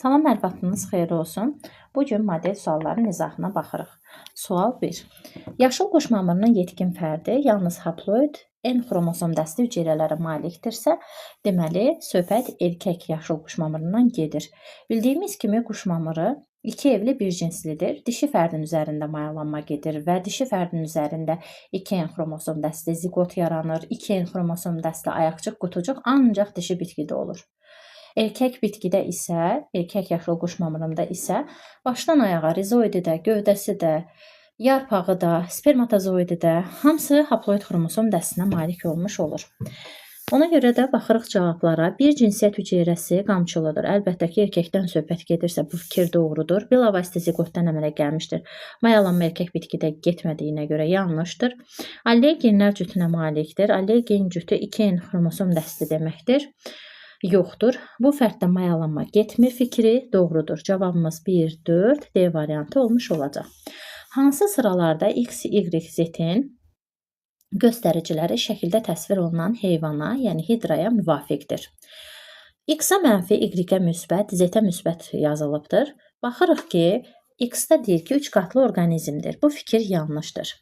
Salam, hər vaxtınız xeyirli olsun. Bugün model sualların izahına baxırıq. Sual 1. Yaşıl quş mamırının yetkin fərdi yalnız haploid N xromosom dəsti hüceyrələrə malikdirsə, deməli, söhbət erkək yaşıl quş mamırından gedir. Bildiyimiz kimi quş mamırı iki evli bir cinslidir. Dişi fərdin üzərində mayalanma gedir və dişi fərdin üzərində 2N xromosom dəsti zigot yaranır. 2N xromosom dəsti ayaqcıq, qutucuq ancaq dişi bitkidə olur. Erkək bitkidə isə, erkək yaşıl quş mamırında isə başdan ayağa rizoidi də, gövdəsi də, yarpağı da, spermatozoidi də hamısı haploid xromosom dəstinə malik olmuş olur. Ona görə də baxırıq cavablara. Bir cinsiyyət hüceyrəsi qamçılıdır. Əlbəttə ki, erkəkdən söhbət gedirsə bu fikir doğrudur. Bilavasitə ziqotdan əmələ gəlmişdir. Mayalanma erkək bitkidə getmədiyinə görə yanlışdır. Allel genlər cütünə malikdir. Allel gen cütü 2N xromosom dəsti deməkdir. Yoxdur. Bu fərddə mayalanma getmir fikri doğrudur. Cavabımız 1, 4, D variantı olmuş olacaq. Hansı sıralarda X, Y, Z-in göstəriciləri şəkildə təsvir olunan heyvana, yəni hidraya müvafiqdir? X-a mənfi, Y-ə müsbət, Z-ə müsbət yazılıbdır. Baxırıq ki, X-da deyir ki, 3 qatlı orqanizmdir. Bu fikir yanlışdır.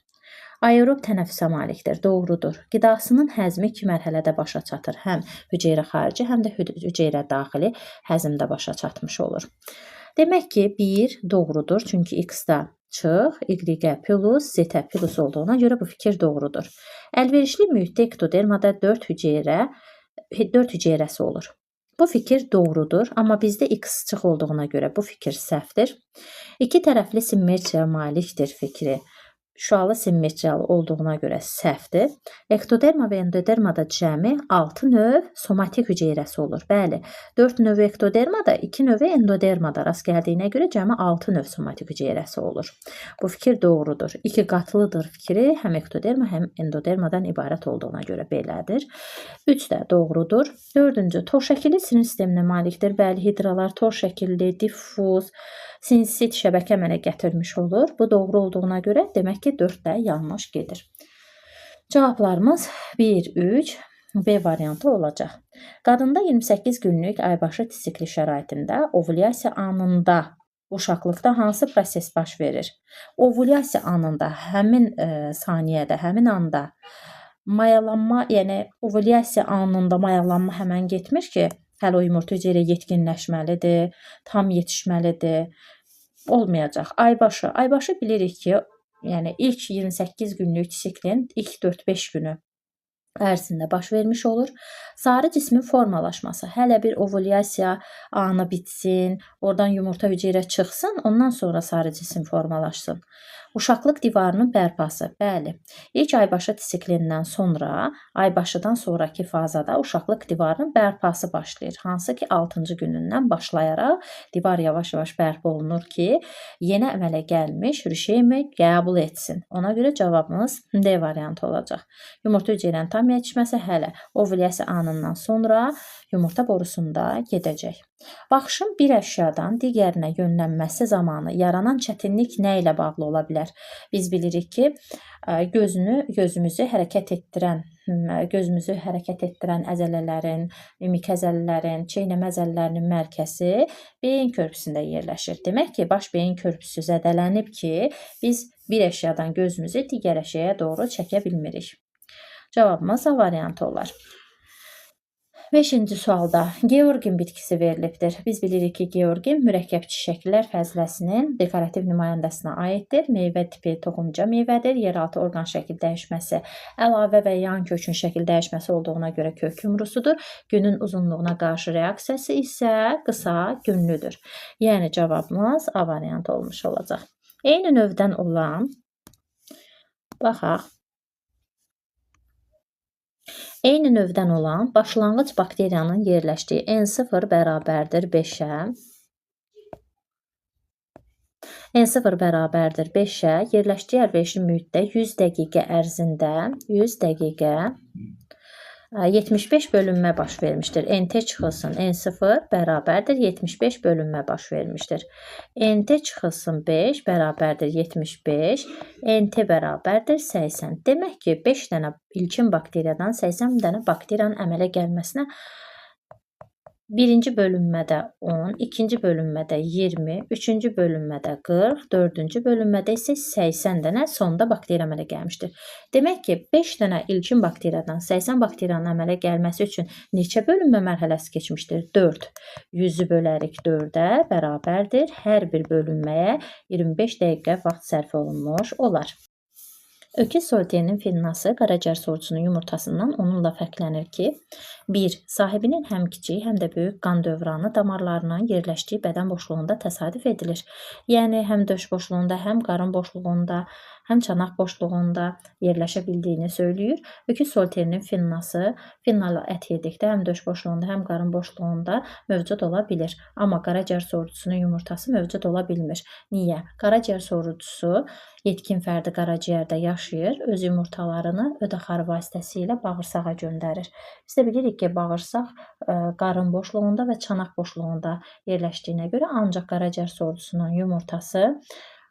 Aerob tənəffüsə malikdir. Doğrudur. Qidasının həzmi 2 mərhələdə başa çatır. Həm hüceyrə xarici, həm də hüceyrə daxili həzmdə başa çatmış olur. Demək ki, 1 doğrudur. Çünki X-da çıx, Y-ə plus, Z-ə plus olduğuna görə bu fikir doğrudur. Əlverişli mühitdə ektodermada 4 hüceyrəsi olur. Bu fikir doğrudur, amma bizdə X çıx olduğuna görə bu fikir səhvdir. İki tərəfli simmetriya malikdir fikri. Şüalı simmetriyalı olduğuna görə səhvdir. Ektoderma və endodermada cəmi 6 növ somatik hüceyrəsi olur. Bəli, 4 növ ektodermada, 2 növ endodermada rast gəldiyinə görə cəmi 6 növ somatik hüceyrəsi olur. Bu fikir doğrudur. 2 qatlıdır fikri həm ektoderma, həm endodermadan ibarət olduğuna görə belədir. 3 də doğrudur. 4-cü, tor şəkilli sinir sisteminə malikdir. Bəli, hidralar tor şəkilli, diffuz, sinsit şəbəkə əmələ gətirmiş olur. Bu doğru olduğuna görə demək ki, 4 də yanlış gedir. Cavablarımız 1, 3, B variantı olacaq. Qadında 28 günlük aybaşı tisikli şəraitində ovulyasiya anında uşaqlıqda hansı proses baş verir? Ovulyasiya anında, həmin saniyədə, həmin anda mayalanma, yəni ovulyasiya anında mayalanma həmən getmir ki, hələ o yumurta hüceyrə yetkinləşməlidir, tam yetişməlidir. Olmayacaq. Aybaşı bilirik ki, yəni ilk 28 günlük siklin ilk 4-5 günü ərzində baş vermiş olur. Sarı cismin formalaşması, hələ bir ovulyasiya anı bitsin, oradan yumurta hüceyrə çıxsın, ondan sonra sarı cisim formalaşsın. Uşaqlıq divarının bərpası, bəli. İlk aybaşı siklindən sonra, aybaşıdan sonraki fazada uşaqlıq divarının bərpası başlayır. Hansı ki, 6-cı günündən başlayaraq divar yavaş-yavaş bərpa olunur ki, yeni əmələ gəlmiş rüşeymi qəbul etsin. Ona görə cavabımız D variantı olacaq. Yumurta hüceyrənin tam yetişməsi hələ ovulyasiya anından sonra yumurta borusunda gedəcək. Baxışın bir əşyadan digərinə yönlənməsi zamanı yaranan çətinlik nə ilə bağlı ola bilər? Biz bilirik ki, gözümüzü hərəkət etdirən əzələlərin, mimik əzələlərin, çeynəmə əzələlərinin mərkəzi beyin körpüsündə yerləşir. Demək ki, baş beyin körpüsü zədələnib ki, biz bir əşyadan gözümüzü digər əşyaya doğru çəkə bilmirik. Cavabımız A variantı olar. 5-ci sualda Georgin bitkisi verilibdir. Biz bilirik ki, Georgin mürəkkəb çiçəklər fəziləsinin dekorativ nümayəndəsinə aiddir. Meyvə tipi toxumca meyvədir. Yeraltı orqan şəkil dəyişməsi, əlavə və yan kökün şəkil dəyişməsi olduğuna görə kök yumrusudur. Günün uzunluğuna qarşı reaksiyası isə qısa günlüdür. Yəni cavabımız A variantı olmuş olacaq. Eyni növdən olan, baxaq. Eyni növdən olan başlanğıc bakteriyanın yerləşdiyi N0 bərabərdir 5-ə. N0 bərabərdir 5-ə. Yerləşdiyi əlverişli mühitdə 100 dəqiqə ərzində 75 bölünmə baş vermişdir. NT çıxılsın N0 bərabərdir 75 bölünmə baş vermişdir. NT çıxılsın 5 bərabərdir 75, NT bərabərdir 80. Demək ki, 5 dənə ilkin bakteriyadan 80 dənə bakteriyanın əmələ gəlməsinə Birinci bölünmədə 10, ikinci bölünmədə 20, üçüncü bölünmədə 40, dördüncü bölünmədə isə 80 dənə sonda bakteriya əmələ gəlmişdir. Demək ki, 5 dənə ilkin bakteriyadan 80 bakteriyanın əmələ gəlməsi üçün neçə bölünmə mərhələsi keçmişdir? 4. 100-ü bölərik 4-ə bərabərdir. Hər bir bölünməyə 25 dəqiqə vaxt sərf olunmuş olar. Öküz solterinin finnası qaraciyər sorğusunun yumurtasından onunla fərqlənir ki, 1. Sahibinin həm kiçik, həm də böyük qan dövranı damarlarının yerləşdiyi bədən boşluğunda təsadüf edilir. Yəni, həm döş boşluğunda, həm qarın boşluğunda, həm çanaq boşluğunda yerləşə bildiyini söyləyir. Öküz solterinin finnası finnalı ət yedikdə həm döş boşluğunda, həm qarın boşluğunda mövcud ola bilir. Amma qaraciyər sorğusunun yumurtası mövcud ola bilmir. Niyə? Qaraciyər sorğusu yetkin fərdi qaraciyərdə yaşayır, öz yumurtalarını ödəxarı vasitəsilə bağırsağa göndərir. Biz də bilirik ki, bağırsaq qarın boşluğunda və çanaq boşluğunda yerləşdiyinə görə ancaq qaraciyər sorğusunun yumurtası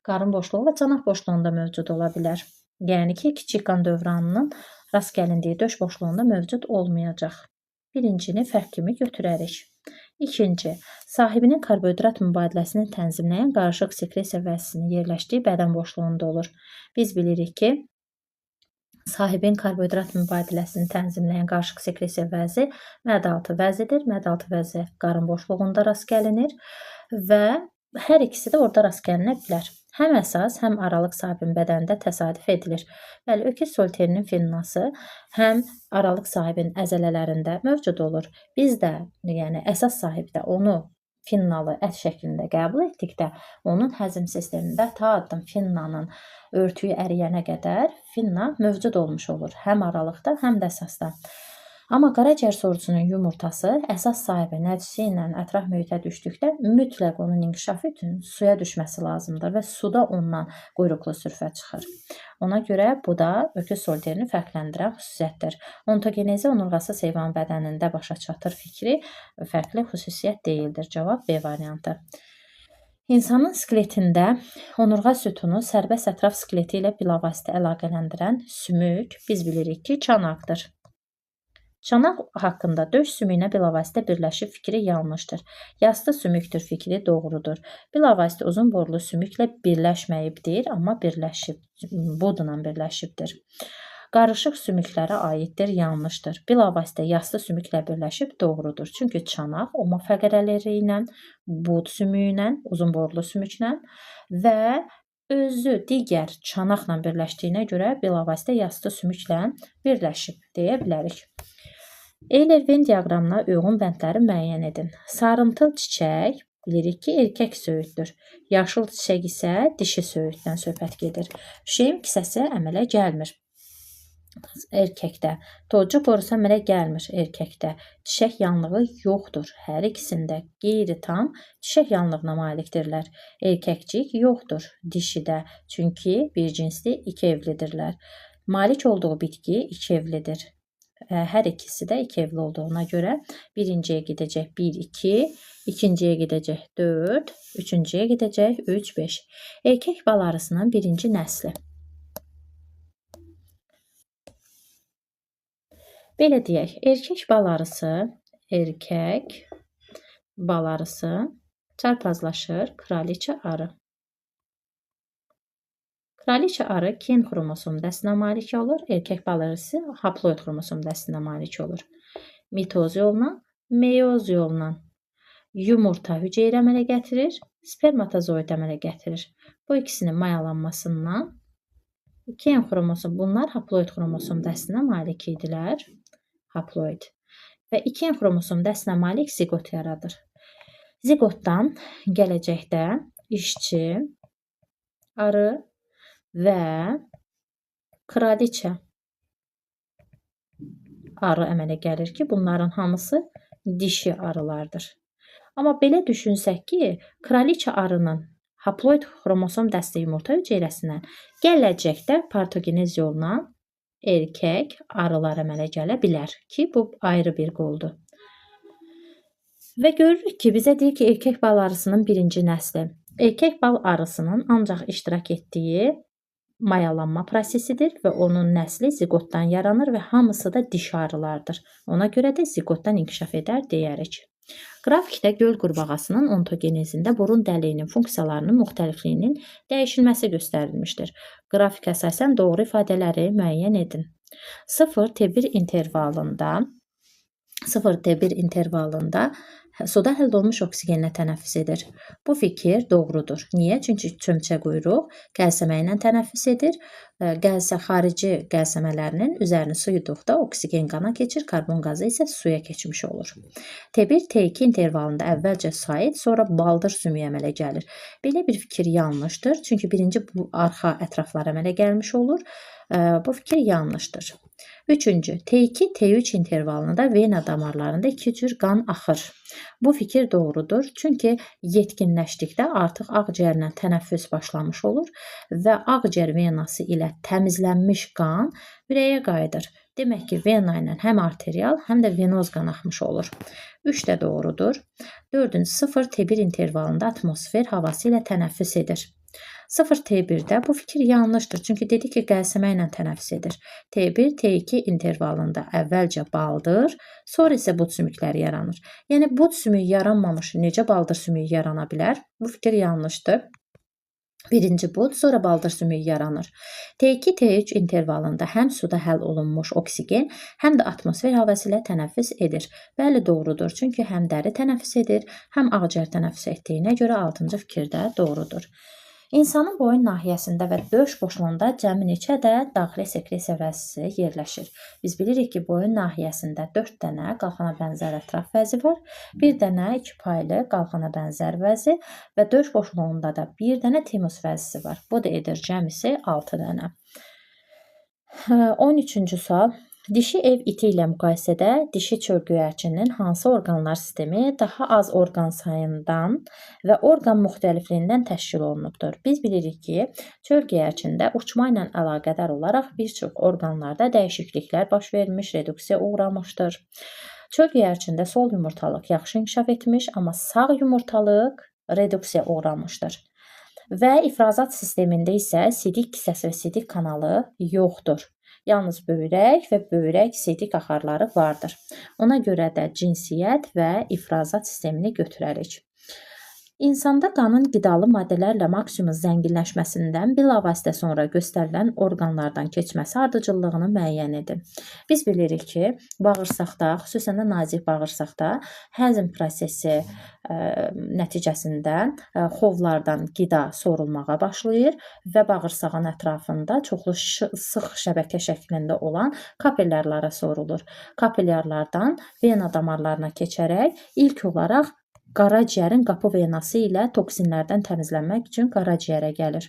qarın boşluğu və çanaq boşluğunda mövcud ola bilər. Yəni ki, kiçik qan dövranının rast gəlindiyi döş boşluğunda mövcud olmayacaq. Birincini fərq kimi götürərik. İkinci, sahibinin karbohidrat mübadiləsini tənzimləyən qarışıq sekresiya vəzisinin yerləşdiyi bədən boşluğunda olur. Biz bilirik ki, sahibin karbohidrat mübadiləsini tənzimləyən qarışıq sekresiya vəzi mədə-altı vəzidir. Mədə-altı vəzi qarın boşluğunda rast gəlinir və hər ikisi də orada rast gəlinə bilər. Həm əsas, həm aralıq sahibin bədənində təsadüf edilir. Bəli, öküz solterinin finnası həm aralıq sahibin əzələlərində mövcud olur. Biz də, yəni əsas sahibdə onu finnalı ət şəklində qəbul etdikdə, onun həzm sistemində ta addım finnanın örtüyü əriyənə qədər finna mövcud olmuş olur. Həm aralıqda, həm də əsasda. Amma qaraciyər sorğusunun yumurtası əsas sahibi nəticəsi ilə ətraf mühitə düşdükdə mütləq onun inkişafı üçün suya düşməsi lazımdır və suda ondan quyruqlu sürfə çıxır. Ona görə bu da öküz solterini fərqləndirən xüsusiyyətdir. Ontogenezi onurğasız heyvan bədənində başa çatır fikri fərqli xüsusiyyət deyildir. Cavab B variantı. İnsanın skeletində onurğa sütunu sərbəst ətraf skeleti ilə bilavasitə əlaqələndirən sümük biz bilirik ki, çanaqdır. Çanaq haqqında döş sümüyünə bilavasitə birləşib fikri yanlışdır. Yastı sümükdür fikri doğrudur. Bilavasitə uzun borlu sümüklə birləşməyibdir, amma birləşib, budla birləşibdir. Qarışıq sümüklərə aiddir, yanlışdır. Bilavasitə yastı sümüklə birləşib doğrudur. Çünki çanaq oma fəqərələri ilə, bud sümüyü ilə, uzun borlu sümüklə və özü digər çanaqla birləşdiyinə görə bilavasitə yastı sümüklə birləşib deyə bilərik. Eyler-Venn diaqramına uyğun bəndləri müəyyən edin. Sarımtıl çiçək bilirik ki, erkək söyüddür. Yaşıl çiçək isə dişi söyüddən söhbət gedir. Şeim kisəsi əmələ gəlmir erkəkdə. Tozcu borusu əmələ gəlmir erkəkdə. Çiçək yanlığı yoxdur. Hər ikisində qeyri-tam çiçək yanlığına malikdirlər. Erkəkcik yoxdur dişidə. Çünki bir cinsli iki evlidirlər. Malik olduğu bitki iki evlidir. Hər ikisi də iki evli olduğuna görə birinciyə gedəcək 1, 2, ikinciyə gedəcək 4, üçüncüyə gedəcək 3, 5. Erkək bal arısının birinci nəsli. Belə deyək, erkək bal arısı çarpazlaşır kraliçə arı. Kraliçə arı kin xromosom dəstinə malik olur, erkək bal arısı haploid xromosom dəstinə malik olur. Mitoz yolla, meyoz yolla yumurta hüceyrə əmələ gətirir, spermatozoid əmələ gətirir. Bu ikisinin mayalanmasından kin xromosom, bunlar haploid xromosom dəstinə malik idilər, haploid. Və kin xromosom dəstinə malik zigot yaradır. Zigotdan gələcəkdə işçi arı və kraliçə arı əmələ gəlir ki, bunların hamısı dişi arılardır. Amma belə düşünsək ki, kraliçə arının haploid xromosom dəsti yumurta hüceyrəsindən gələcəkdə partogenez yolla erkək arılar əmələ gələ bilər ki, bu ayrı bir qoldur. Və görürük ki, bizə deyir ki, erkək bal arısının birinci nəsli. Erkək bal arısının ancaq iştirak etdiyi mayalanma prosesidir və onun nəsli zigotdan yaranır və hamısı da dişi arılardır. Ona görə də zigotdan inkişaf edər deyərik. Qrafikdə göl qurbağasının ontogenezində burun dəliyinin funksiyalarının müxtəlifliyinin dəyişilməsi göstərilmişdir. Qrafik əsasən doğru ifadələri müəyyən edin. 0T1 intervalında suda həll olunmuş oksigenlə tənəffüs edir. Bu fikir doğrudur. Niyə? Çünki çömçə quyruq qəlsəmə ilə tənəffüs edir. Xarici qəlsəmələrinin üzərini su yuduqda oksigen qana keçir, karbon qazı isə suya keçmiş olur. T1, T2 intervalında əvvəlcə sait, sonra baldır sümüyü əmələ gəlir. Belə bir fikir yanlışdır. Çünki birinci bu arxa ətraflar əmələ gəlmiş olur. Bu fikir yanlışdır. Üçüncü, T2, T3 intervalında vena damarlarında iki cür qan axır. Bu fikir doğrudur. Çünki yetkinləşdikdə artıq ağciyərlə tənəffüs başlamış olur və ağciyər venası ilə təmizlənmiş qan ürəyə qayıdır. Demək ki, vena ilə həm arterial, həm də venoz qan axmış olur. 3 də doğrudur. 4-cü, 0T1 intervalında atmosfer havası ilə tənəffüs edir. 0T1-də bu fikir yanlışdır. Çünki dedi ki, qəlsəmə ilə tənəffüs edir. T1, T2 intervalında əvvəlcə baldır, sonra isə bud sümükləri yaranır. Yəni, bud sümüyü yaranmamış necə baldır sümüyü yarana bilər? Bu fikir yanlışdır. Birinci bud, sonra baldır sümüyü yaranır. T2, T3 intervalında həm suda həll olunmuş oksigen, həm də atmosfer havası ilə tənəffüs edir. Bəli, doğrudur. Çünki həm dəri tənəffüs edir, həm ağciyər tənəffüs etdiyinə görə 6-cı fikir də doğrudur. İnsanın boyun nahiyəsində və döş boşluğunda cəmi neçə ədəd daxili sekresiya vəzisi yerləşir? Biz bilirik ki, boyun nahiyəsində 4 dənə qalxana bənzər ətraf vəzi var, 1 dənə 2 paylı qalxana bənzər vəzi və döş boşluğunda da 1 dənə timus vəzisi var. Bu da edir cəmisi 6 dənə. 13-cü sual. Dişi ev iti ilə müqayisədə dişi çöl göyərçininin hansı orqanlar sistemi daha az orqan sayından və orqan müxtəlifliyindən təşkil olunubdur? Biz bilirik ki, çöl göyərçində uçma ilə əlaqədar olaraq bir çox orqanlarda dəyişikliklər baş vermiş, reduksiya uğramışdır. Çöl göyərçində sol yumurtalıq yaxşı inkişaf etmiş, amma sağ yumurtalıq reduksiya uğramışdır. Və ifrazat sistemində isə sidik kisəsi və sidik kanalı yoxdur. Yalnız böyrək və böyrək sidik axarları vardır. Ona görə də cinsiyyət və ifrazat sistemini götürərik. İnsanda qanın qidalı maddələrlə maksimum zənginləşməsindən bilavasitə sonra göstərilən orqanlardan keçməsi ardıcıllığını müəyyən edin. Biz bilirik ki, bağırsaqda, xüsusən də nazik bağırsaqda həzm prosesi nəticəsində xovlardan qida sorulmağa başlayır və bağırsağın ətrafında çoxlu sıx şəbəkə şəklində olan kapillyarlara sorulur. Kapillyarlardan vena damarlarına keçərək ilk olaraq qaraciyərin qapı venası ilə toksinlərdən təmizlənmək üçün qaraciyərə gəlir.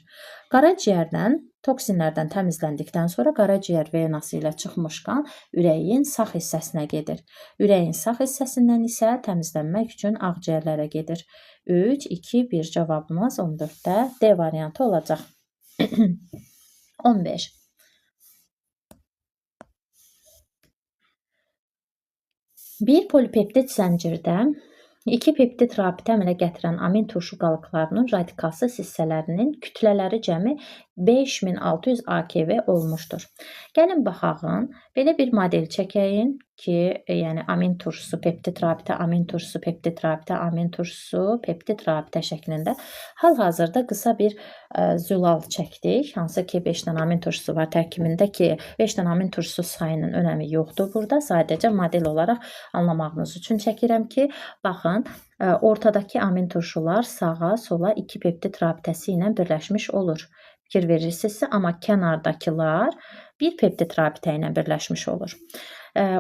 Qaraciyərdən toksinlərdən təmizləndikdən sonra qaraciyər venası ilə çıxmış qan ürəyin sağ hissəsinə gedir. Ürəyin sağ hissəsindən isə təmizlənmək üçün ağciyərlərə gedir. 3, 2, 1 cavabımız 14-də D variantı olacaq. 15. Bir polipeptid zəncirdə 2 peptid rabitə əmələ gətirən amin turşu qalıqlarının radikalsız hissələrinin kütlələri cəmi 5600 AKV olmuşdur. Gəlin baxağın, belə bir model çəkəyin ki, yəni amin turşusu, peptid rabitə, amin turşusu, peptid rabitə, amin turşusu, peptid rabitə şəklində. Hal-hazırda qısa bir zülal çəkdik, hansı ki 5 dənə amin turşusu var tərkibində ki, 5 dənə amin turşusu sayının önəmi yoxdur burada. Sadəcə model olaraq anlamağınız üçün çəkirəm ki, baxın, ortadakı amin turşular sağa, sola 2 peptid rabitəsi ilə birləşmiş olur. Fikir verirsinizsə, amma kənardakılar bir peptid rabitə ilə birləşmiş olur.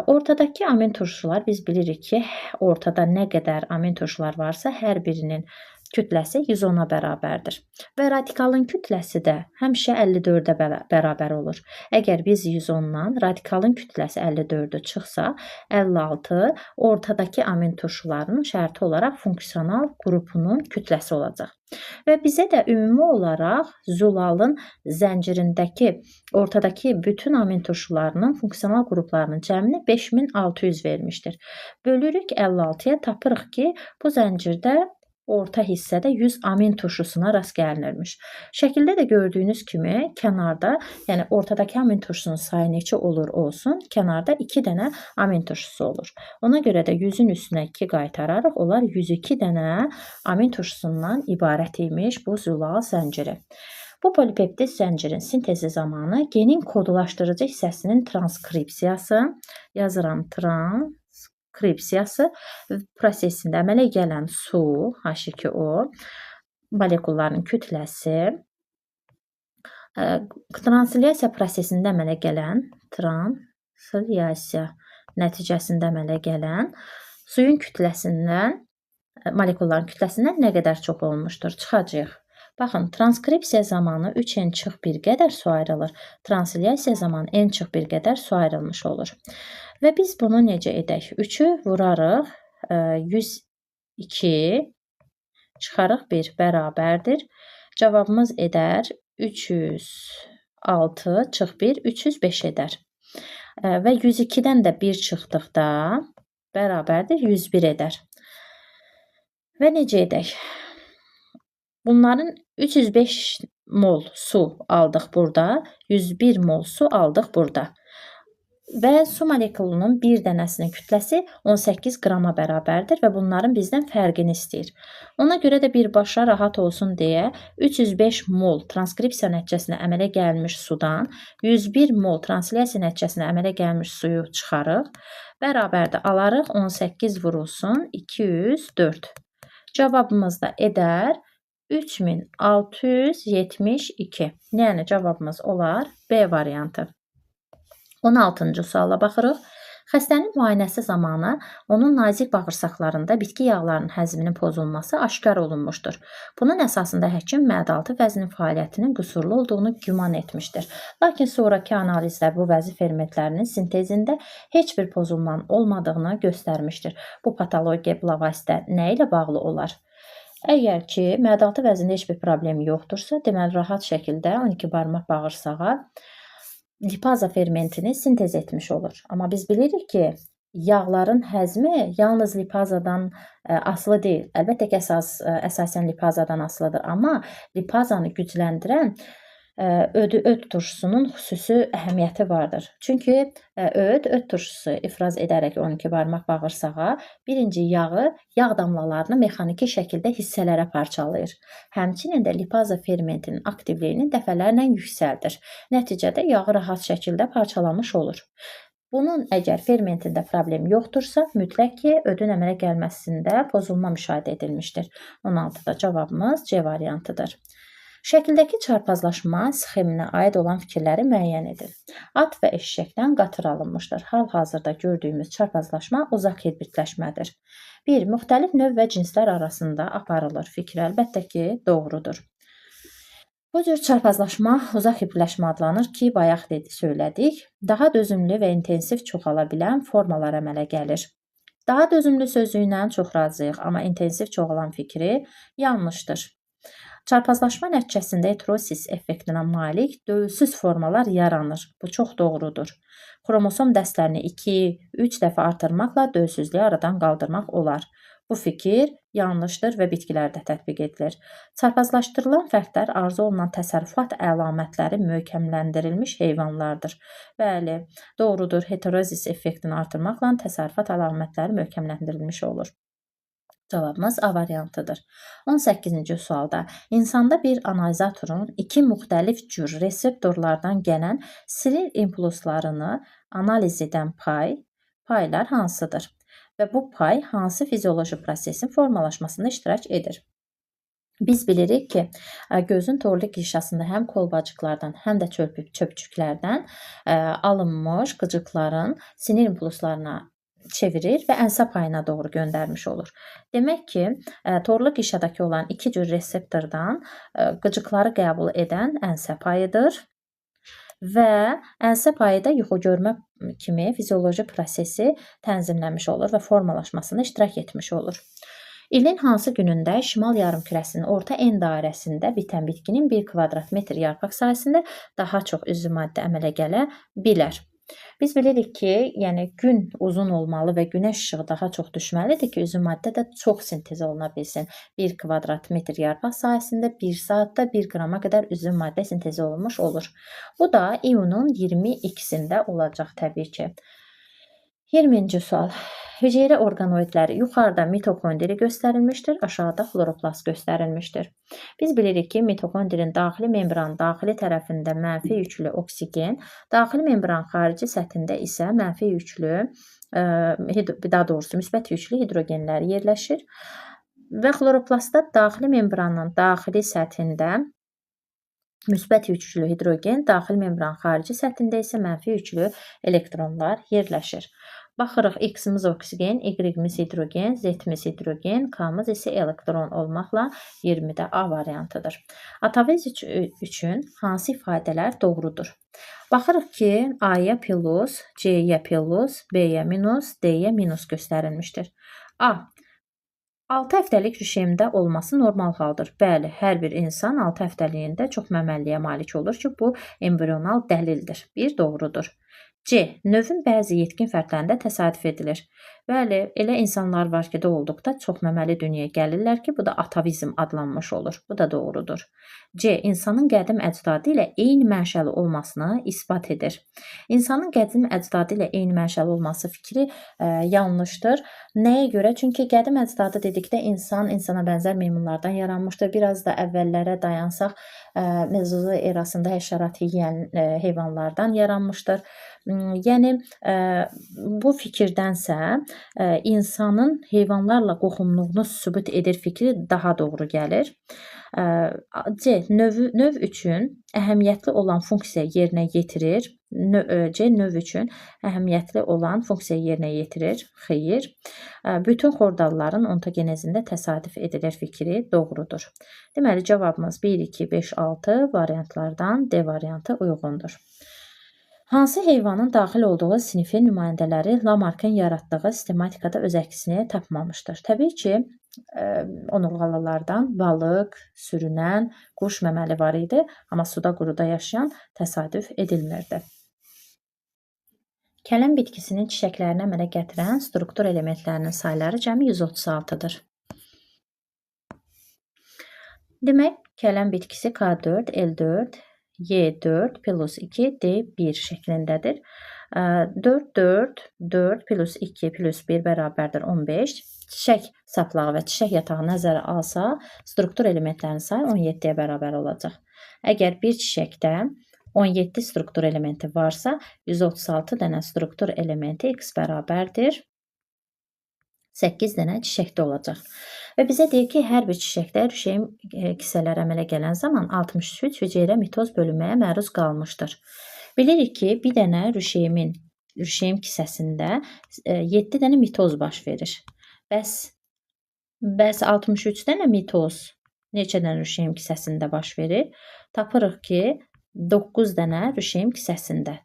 Ortadakı amin turşular biz bilirik ki, ortada nə qədər amin turşular varsa, hər birinin kütləsi 110-a bərabərdir. Və radikalın kütləsi də həmişə 54-ə bərabər olur. Əgər biz 110-dan radikalın kütləsi 54-ü çıxsa, 56 ortadakı amin turşularının şərti olaraq funksional qrupunun kütləsi olacaq. Və bizə də ümumi olaraq zülalın zəncirindəki ortadakı bütün amin turşularının funksional qruplarının cəmini 5600 vermişdir. Bölürük 56-ya, tapırıq ki, bu zəncirdə orta hissədə 100 amin turşusuna rast gəlinirmiş. Şəkildə də gördüyünüz kimi kənarda, yəni ortadakı amin turşusunun sayı neçə olur olsun, kənarda 2 dənə amin turşusu olur. Ona görə də 100-ün üstünə 2 qaytararaq onlar 102 dənə amin turşusundan ibarət imiş bu zülal zənciri. Bu polipeptid zəncirin sintezi zamanı genin kodlaşdırıcı hissəsinin transkripsiyası, yazıram transkripsiyası prosesində əmələ gələn su, H2O, molekulların kütləsi, translyasiya prosesində əmələ gələn, translyasiya nəticəsində əmələ gələn suyun kütləsindən, molekulların kütləsindən nə qədər çox olmuşdur? Çıxacaq. Baxın, transkripsiya zamanı 3n-1 qədər su ayrılır. Translyasiya zamanı n-1 qədər su ayrılmış olur. Və biz bunu necə edək? 3-ü vurarıq, 102 çıxarıq 1 bərabərdir. Cavabımız edər 306 çıx 1, 305 edər. Və 102-dən də 1 çıxdıqda bərabərdir 101 edər. Və necə edək? Bunların 305 mol su aldıq burada, 101 mol su aldıq burada. Və su molekulunun bir dənəsinin kütləsi 18 qrama bərabərdir və bunların bizdən fərqini istəyir. Ona görə də birbaşa rahat olsun deyə 305 mol transkripsiya nəticəsinə əmələ gəlmiş sudan 101 mol translyasiya nəticəsinə əmələ gəlmiş suyu çıxarıq. Bərabərdə alarıq 18 vurulsun 204. Cavabımız da edər 3672. Yəni cavabımız olar B variantı. 16-cı suala baxırıq. Xəstənin müayinəsi zamanı onun nazik bağırsaqlarında bitki yağlarının həzminin pozulması aşkar olunmuşdur. Bunun əsasında həkim məadaltı vəznin fəaliyyətinin qüsurlu olduğunu güman etmişdir. Lakin sonrakı analizlər bu vəzi fermentlərinin sintezində heç bir pozulmanın olmadığını göstərmişdir. Bu patologiya bilavasitə nə ilə bağlı olar? Əgər ki, məadaltı vəzində heç bir problem yoxdursa, deməli rahat şəkildə 12 barmaq bağırsağa lipaza fermentini sintez etmiş olur. Amma biz bilirik ki, yağların həzmi yalnız lipazadan asılı deyil. Əlbəttə ki, əsasən lipazadan asılıdır. Amma lipazanı gücləndirən öd turşusunun xüsusi əhəmiyyəti vardır. Çünki öd turşusu ifraz edərək 12 barmaq bağırsağa birinci yağı, yağ damlalarını mexaniki şəkildə hissələrə parçalayır. Həmçinin də lipaza fermentinin aktivliyini dəfələrlə yüksəldir. Nəticədə yağı rahat şəkildə parçalamış olur. Bunun əgər fermentində problem yoxdursa, mütləq ki, ödün əmələ gəlməsində pozulma müşahidə edilmişdir. 16-da cavabımız C variantıdır. Şəkildəki çarpazlaşma sxeminə aid olan fikirləri müəyyən edin. At və eşşəkdən qatır alınmışdır. Hal-hazırda gördüyümüz çarpazlaşma uzaq hibridləşmədir. 1. Müxtəlif növ və cinslər arasında aparılır. Fikir əlbəttə ki, doğrudur. Bu cür çarpazlaşma uzaq hibridləşmə adlanır ki, bayaq söylədik, daha dözümlü və intensiv çoxala bilən formalar əmələ gəlir. Daha dözümlü sözü ilə çox razıyıq, amma intensiv çoxalan fikri yanlışdır. Çarpazlaşma nəticəsində heterosis effektinə malik dövülsüz formalar yaranır. Bu çox doğrudur. Xromosom dəstlərini 2-3 dəfə artırmaqla dövülsüzlüyü aradan qaldırmaq olar. Bu fikir yanlışdır və bitkilərdə tətbiq edilir. Çarpazlaşdırılan fərdlər arzu olunan təsərrüfat əlamətləri möhkəmləndirilmiş heyvanlardır. Bəli, doğrudur. Heterosis effektini artırmaqla təsərrüfat əlamətləri möhkəmləndirilmiş olur. Cavabımız A variantıdır. 18-ci sualda insanda bir analizatorun iki müxtəlif cür reseptorlardan gələn sinir impulslarını analiz edən paylar hansıdır? Və bu pay hansı fizioloji prosesin formalaşmasında iştirak edir? Biz bilirik ki, gözün torlu qişasında həm kolbacıqlardan, həm də çöpçüklərdən alınmış qıcıqların sinir impulslarına çevirir və ənsə payına doğru göndərmiş olur. Demək ki, torlu qişadakı olan iki cür reseptordan qıcıqları qəbul edən ənsə payıdır və ənsə payı da yuxu görmə kimi fizioloji prosesi tənzimləmiş olur və formalaşmasında iştirak etmiş olur. İlin hansı günündə şimal yarımkürəsinin orta en dairəsində bitən bitkinin 1 kvadrat metr yarpaq sahəsində daha çox üzvü maddə əmələ gələ bilər? Biz bilirik ki, yəni gün uzun olmalı və günəş işığı daha çox düşməlidir ki, üzüm maddə də çox sintez oluna bilsin. 1 kvadrat metr yarpaq sahəsində 1 saatda 1 qrama qədər üzüm maddə sintezi olunmuş olur. Bu da iyunun 22-sində olacaq təbii ki. 20-ci sual. Hüceyrə orqanoidləri yuxarıda mitokondri göstərilmişdir, aşağıda xloroplast göstərilmişdir. Biz bilirik ki, mitokondrin daxili membran daxili tərəfində mənfi yüklü oksigen, daxili membran xarici səthində isə mənfi yüklü, daha doğrusu müsbət yüklü hidrogenlər yerləşir və xloroplastda daxili membranın daxili səthində müsbət yüklü hidrogen, daxili membran xarici səthində isə mənfi yüklü elektronlar yerləşir. Baxırıq, X-imiz oksigen, Y-imiz hidrogen, Z-imiz hidrogen, K-mız isə elektron olmaqla 20-də A variantıdır. Ataviz üçün hansı ifadələr doğrudur? Baxırıq ki, A-ya plus, C-yə plus, B-yə minus, D-yə minus göstərilmişdir. A. 6 həftəlik rejimdə olması normal haldır. Bəli, hər bir insan 6 həftəliyində çox məməlliyə malik olur ki, bu embrional dəlildir. Bir doğrudur. C. Növün bəzi yetkin fərdlərində təsadüf edilir. Bəli, elə insanlar var ki, doğulduqda çox məməli dünyaya gəlirlər ki, bu da atavizm adlanmış olur. Bu da doğrudur. C. İnsanın qədim əcdadı ilə eyni mənşəli olmasını isbat edir. İnsanın qədim əcdadı ilə eyni mənşəli olması fikri yanlışdır. Nəyə görə? Çünki qədim əcdadı dedikdə insan insana bənzər meymunlardan yaranmışdır. Biraz da əvvəllərə dayansaq, Mezozoik erasında həşərat yeyən heyvanlardan yaranmışdır. Yəni, bu fikirdənsə insanın heyvanlarla qohumluğunu sübut edir fikri daha doğru gəlir. C. Növ üçün əhəmiyyətli olan funksiya yerinə yetirir. C. Növ üçün əhəmiyyətli olan funksiya yerinə yetirir. Xeyr. Bütün xordalların ontogenezində təsadüf edilir fikri doğrudur. Deməli, cavabımız 1, 2, 5, 6 variantlardan D variantı uyğundur. Hansı heyvanın daxil olduğu sinifin nümayəndələri Lamarckın yaratdığı sistematikada öz əksini tapmamışdır? Təbii ki, onurğalılardan balıq, sürünən, quş məməli var idi, amma suda, quruda yaşayan təsadüf edilmirdi. Kələm bitkisinin çiçəklərini əmələ gətirən struktur elementlərinin sayları cəmi 136-dır. Demək, kələm bitkisi K4, L4, Y4 plus 2, D1 şəklindədir. 4, 4, 4 plus 2 plus 1 bərabərdir 15. Çiçək saplağı və çiçək yatağı nəzərə alsa, struktur elementlərinin sayı 17-yə bərabər olacaq. Əgər bir çiçəkdə 17 struktur elementi varsa, 136 dənə struktur elementi X bərabərdir 8 dənə çiçəkdə olacaq. Və bizə deyir ki, hər bir çiçəkdə rüşeym kisələri əmələ gələn zaman 63 hüceyrə mitoz bölünməyə məruz qalmışdır. Bilirik ki, bir dənə rüşeym kisəsində 7 dənə mitoz baş verir. Bəs 63 dənə mitoz neçə dənə rüşeym kisəsində baş verir? Tapırıq ki, 9 dənə rüşeym kisəsində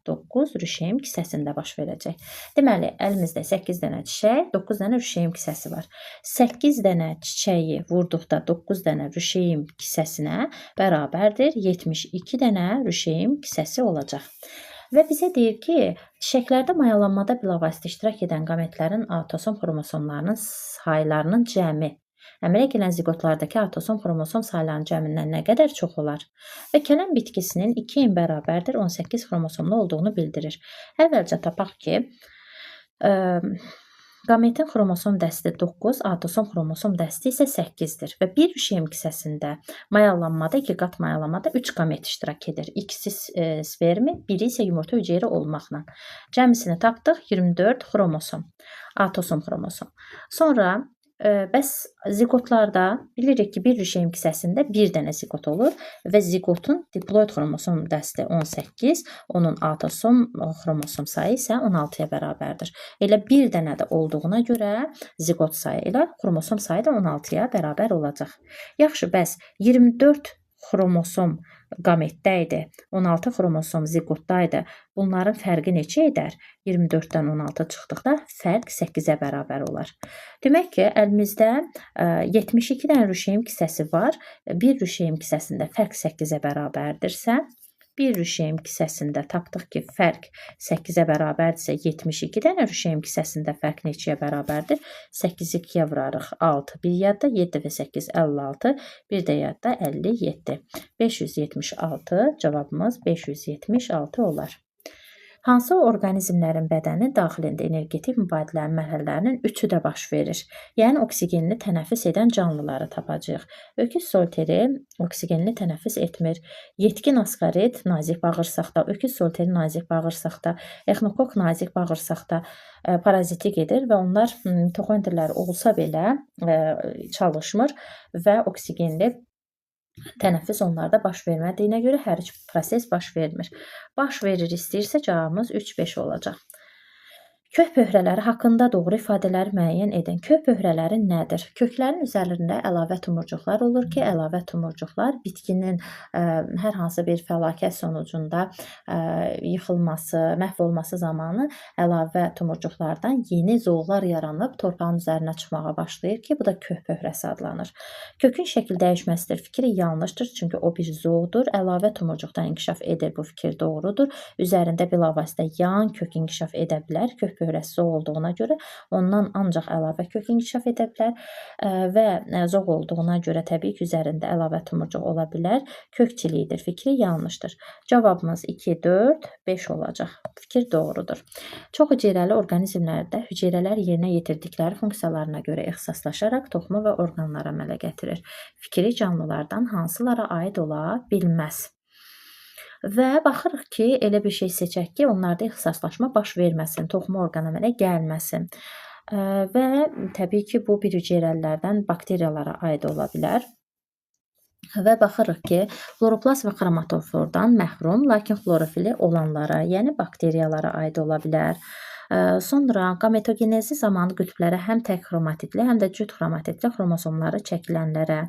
baş verəcək. Deməli, əlimizdə 8 dənə çiçək, 9 dənə rüşeym kisəsi var. 8 dənə çiçəyi vurduqda 9 dənə rüşeym kisəsinə bərabərdir 72 dənə rüşeym kisəsi olacaq. Və bizə deyir ki, çiçəklərdə mayalanmada bilavasitə iştirak edən qametlərin autosom xromosomlarının saylarının cəmi əmələ gələn ziqotlardakı autosom xromosom saylarının cəmindən nə qədər çox olar? Və kələm bitkisinin 2n bərabərdir 18 xromosomlu olduğunu bildirir. Əvvəlcə tapaq ki, qametin xromosom dəsti 9, autosom xromosom dəsti isə 8-dir. Və bir rüşeym kisəsində mayalanmada, 2 qat mayalanmada 3 qamet iştirak edir. İkisi spermi, biri isə yumurta hüceyrə olmaqla. Cəmisini tapdıq 24 xromosom, autosom xromosom. Sonra bəs ziqotlarda bilirik ki, bir rüşeym kisəsində bir dənə ziqot olur və ziqotun diploid xromosom dəsti 18, onun autosom xromosom sayı isə 16-ya bərabərdir. Elə bir dənə də olduğuna görə ziqot sayı ilə xromosom sayı da 16-ya bərabər olacaq. Yaxşı, bəs 24 xromosom qametdə idi, 16 xromosom ziqotda idi. Bunların fərqi neçə edər? 24-dən 16 çıxdıqda fərq 8-ə bərabər olar. Demək ki, əlimizdə 72 dənə rüşeym kisəsi var. Bir rüşeym kisəsində fərq 8-ə bərabərdirsə, Bir rüşeym kisəsində tapdıq ki, fərq 8-ə bərabərdirsə 72 dənə rüşeym kisəsində fərq neçəyə bərabərdir? 8-i 2-yə vurarıq 6, bir yadda 7 və 8 56, bir də yadda 57. 576 cavabımız 576 olar. Hansı orqanizmlərin bədəni daxilində energetik mübadilənin mərhələlərinin üçü də baş verir? Yəni oksigenli tənəffüs edən canlıları tapacağıq. Öküz solteri oksigenli tənəffüs etmir. Yetkin askarit nazik bağırsaqda, öküz solteri nazik bağırsaqda, exnokok nazik bağırsaqda parazitik edir və onlar mitoxondrilər olsa belə çalışmır və oksigenli tənəffüs onlarda baş vermədiyinə görə hər iki proses baş vermir. Baş verir istəyirsə cavabımız 3-5 olacaq. Kök pöhrələri haqqında doğru ifadələri müəyyən edin. Kök pöhrələri nədir? Köklərin üzərində əlavə tumurcuqlar olur ki, əlavə tumurcuqlar bitkinin hər hansı bir fəlakət sonucunda yıxılması, məhv olması zamanı əlavə tumurcuqlardan yeni zoğlar yaranıb torpağın üzərinə çıxmağa başlayır ki, bu da kök pöhrəsi adlanır. Kökün şəkil dəyişməsidir. Fikri yanlışdır, çünki o bir zoğdur. Əlavə tumurcuqdan inkişaf edir, bu fikir doğrudur. Üzərində bilavasitə yan kök inkişaf edə bilər. Kök pöhrəsi zoğ olduğuna görə ondan ancaq əlavə kök inkişaf edə bilər və zoğ olduğuna görə təbii ki, üzərində əlavə tumurcuq ola bilər. Kökçiliyidir. Fikri yanlışdır. Cavabımız 2, 4, 5 olacaq. Fikir doğrudur. Çox hüceyrəli orqanizmlərdə hüceyrələr yerinə yetirdikləri funksiyalarına görə ixtisaslaşaraq toxuma və orqanlara əmələ gətirir. Fikri canlılardan hansılara aid ola bilməz? Və baxırıq ki, elə bir şey seçək ki, onlarda ixtisaslaşma baş verməsin, toxuma orqan əmələ gəlməsin. Və təbii ki, bu bir hüceyrəlilərdən bakteriyalara aid ola bilər. Və baxırıq ki, xloroplast və xromatofordan məhrum, lakin xlorofili olanlara, yəni bakteriyalara aid ola bilər. Sonra gametogenezi zamanı qütblərə həm tək xromatitli, həm də cüt xromatitli xromosomları çəkilənlərə,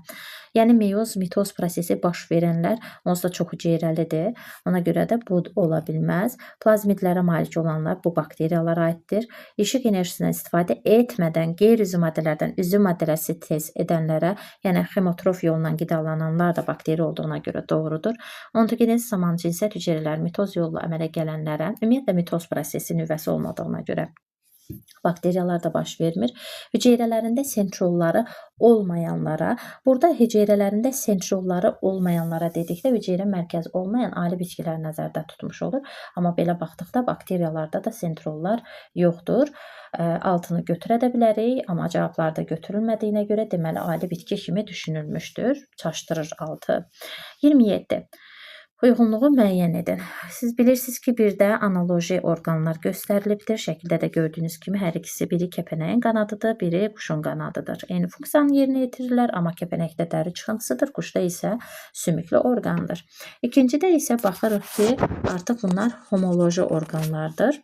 yəni meyoz, mitoz prosesi baş verənlər onsuz da çox hüceyrəlidir. Ona görə də bu ola bilməz. Plazmidlərə malik olanlar bu bakteriyalara aiddir. İşıq enerjisindən istifadə etmədən qeyri-üzü maddələrdən üzü maddelər sintez edənlərə, yəni xemotrof yolla qidalananlar da bakteri olduğuna görə doğrudur. Ontogenezi zamanı cinsət hüceyrələri mitoz yolla əmələ gələnlərə, ümumiyyətlə mitoz prosesi nüvəsi olmadığına görə bakteriyalar da baş vermir. Hüceyrələrində sentrolları olmayanlara, burada hüceyrələrində sentrolları olmayanlara dedikdə hüceyrə mərkəzi olmayan ali bitkilər nəzərdə tutmuş olur. Amma belə baxdıqda bakteriyalarda da sentrollar yoxdur. Altını götürə də bilərik, amma cavablarda götürülmədiyinə görə deməli ali bitki kimi düşünülmüşdür. Çaşdırır altı. 27. Uyğunluğu müəyyən edin. Siz bilirsiniz ki, bir də analoji orqanlar göstərilibdir. Şəkildə də gördüyünüz kimi hər ikisi biri kəpənəyin qanadıdır, biri quşun qanadıdır. Eyni funksiyanı yerinə yetirirlər, amma kəpənəkdə dəri çıxıntısıdır, quşda isə sümüklü orqandır. İkincidə isə baxırıq ki, artıq bunlar homoloji orqanlardır.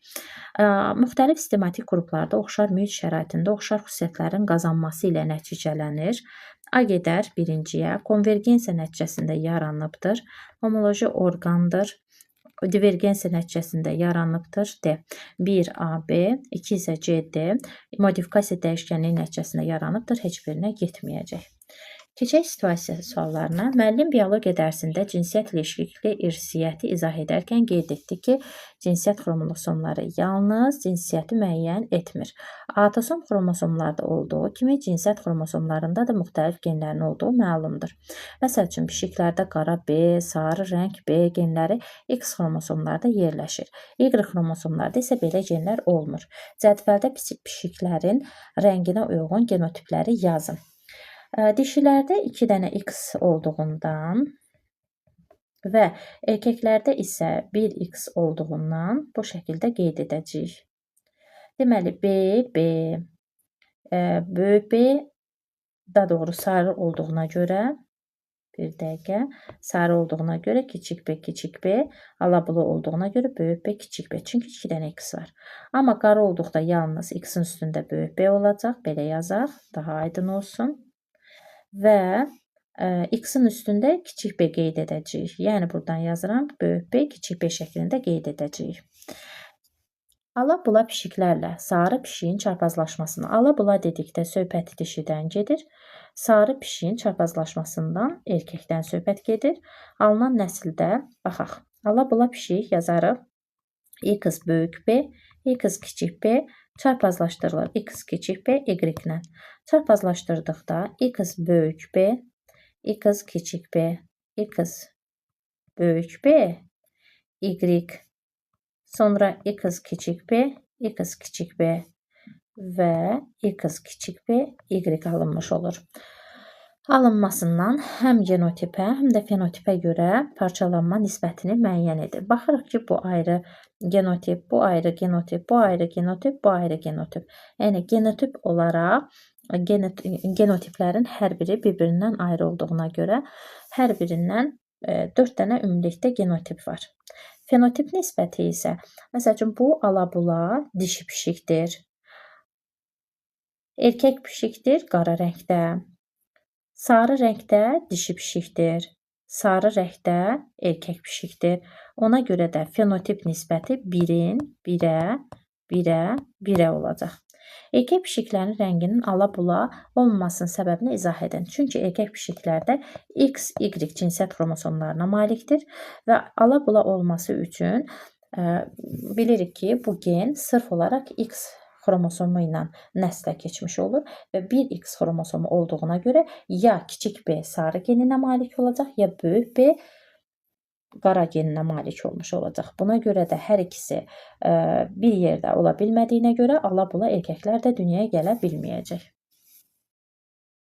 Müxtəlif sistematik qruplarda oxşar mühit şəraitində oxşar xüsusiyyətlərin qazanması ilə nəticələnir. A gedər birinciyə, konvergensiya nəticəsində yaranıbdır. Homoloji orqandır. Divergensiya nəticəsində yaranıbdır. D. 1 AB, 2 isə CD, modifikasiya dəyişkənliyi nəticəsində yaranıbdır. Heç birinə getməyəcək. Keçək situasiya suallarına. Müəllim biologiya dərsində cinsiyyət ilişiklikli irsiyyəti izah edərkən qeyd etdi ki, cinsiyyət xromosomları yalnız cinsiyyəti müəyyən etmir. Autosom xromosomlarda olduğu kimi cinsiyyət xromosomlarında da müxtəlif genlərin olduğu məlumdur. Məsəl üçün, pişiklərdə qara B, sarı rəng B genləri X xromosomlarda yerləşir. Y xromosomlarda isə belə genlər olmur. Cədvəldə pişiklərin rənginə uyğun genotipləri yazın. Dişilərdə 2 dənə X olduğundan və erkəklərdə isə 1X olduğundan bu şəkildə qeyd edəcəyik. Deməli, böyük B, daha doğru sarı olduğuna görə, bir dəqiqə, sarı olduğuna görə kiçik B, alabulu olduğuna görə böyük B, kiçik B. Çünki 2 dənə X var. Amma qara olduqda yalnız X-in üstündə böyük B olacaq. Belə yazaq, daha aydın olsun. Və X-in üstündə kiçik B qeyd edəcəyik. Yəni, buradan yazıram, böyük B, kiçik B şəklində qeyd edəcəyik. Ala-bula pişiklərlə sarı pişiyin çarpazlaşmasını. Ala-bula dedikdə söhbət dişidən gedir. Sarı pişiyin çarpazlaşmasından erkəkdən söhbət gedir. Alınan nəsildə, baxaq, Ala-bula pişik yazarıq. X böyük B, X kiçik B çarpazlaşdırılır. X kiçik B, Y ilə. Çarpazlaşdırdıqda X böyük B, X kiçik B, X böyük B, Y, sonra X kiçik B, X kiçik B və X kiçik B, Y alınmış olur. Alınmasından həm genotipə, həm də fenotipə görə parçalanma nisbətini müəyyən edir. Baxırıq ki, bu ayrı genotip, bu ayrı genotip, bu ayrı genotip, bu ayrı genotip. Yəni genotip olaraq genotiplərin hər biri bir-birindən ayrı olduğuna görə hər birindən 4 dənə ümumilikdə genotip var. Fenotip nisbəti isə, məsəl üçün, bu ala-bula dişi pişikdir. Erkək pişikdir qara rəngdə. Sarı rəngdə dişi pişikdir. Sarı rəngdə erkək pişikdir. Ona görə də fenotip nisbəti 1-in 1-ə, 1-ə, 1-ə olacaq. Erkək pişiklərin rənginin ala-bula olmamasının səbəbini izah edin. Çünki erkək pişiklərdə X, Y cinsiyyət xromosomlarına malikdir və ala-bula olması üçün bilirik ki, bu gen sırf olaraq X xromosomu ilə nəslə keçmiş olur və bir X xromosomu olduğuna görə ya kiçik B sarı geninə malik olacaq, ya böyük B qara geninə malik olmuş olacaq. Buna görə də hər ikisi bir yerdə ola bilmədiyinə görə ala-bula erkəklər də dünyaya gələ bilməyəcək.